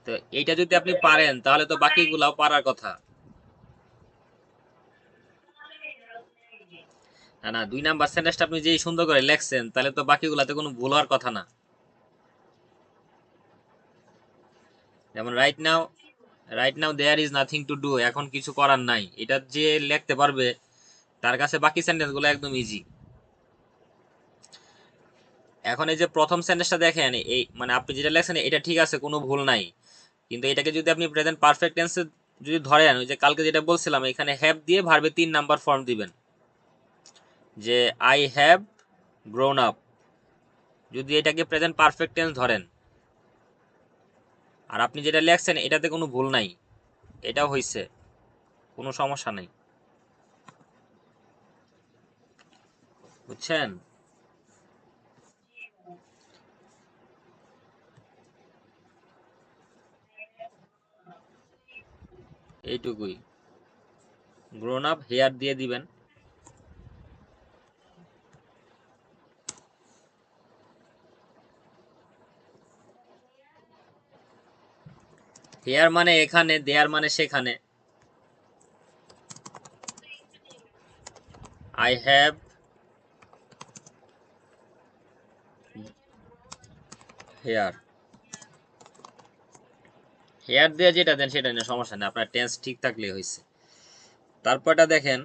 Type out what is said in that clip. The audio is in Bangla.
তো এইটা যদি আপনি পারেন তাহলে তো বাকিগুলাও পারার কথা। না না, 2 নাম্বার সেন্টেন্সটা আপনি যেই সুন্দর করে লেখছেন তাহলে তো বাকিগুলাতে কোনো ভুল হওয়ার কথা না। যেমন right now there is nothing to do, এখন কিছু করার নাই, এটা যে লিখতে পারবে তার কাছে বাকি সেন্টেন্সগুলো একদম ইজি। এখন এই যে প্রথম সেন্টেন্সটা দেখেন, এই মানে আপনি যেটা লেখছেন এটা ঠিক আছে, কোনো ভুল নাই, কিন্তু এটাকে যদি আপনি প্রেজেন্ট পারফেক্ট টেন্সে যদি ধরেন, ওই যে কালকে যেটা বলছিলাম, এখানে হ্যাভ দিয়ে ভার্বে 3 নাম্বার ফর্ম দিবেন, যে আই হ্যাভ গ্রোন আপ, যদি এটাকে প্রেজেন্ট পারফেক্ট টেন্স ধরেন, আর আপনি যেটা লেখছেন এটাতে কোনো ভুল নাই, এটাও হইছে, কোনো সমস্যা নাই, বুঝছেন? এইটুকুই, গ্রোন আপ হেয়ার দিয়ে দিবেন। হেয়ার মানে এখানে, দেয়ার মানে সেখানে। আই হ্যাভ হেয়ার, হেয়ার দিয়ে যেটা দেন সেটা নিয়ে সমস্যা নেই, আপনার টেন্স ঠিক থাকলে হয়েছে। তারপরটা দেখেন,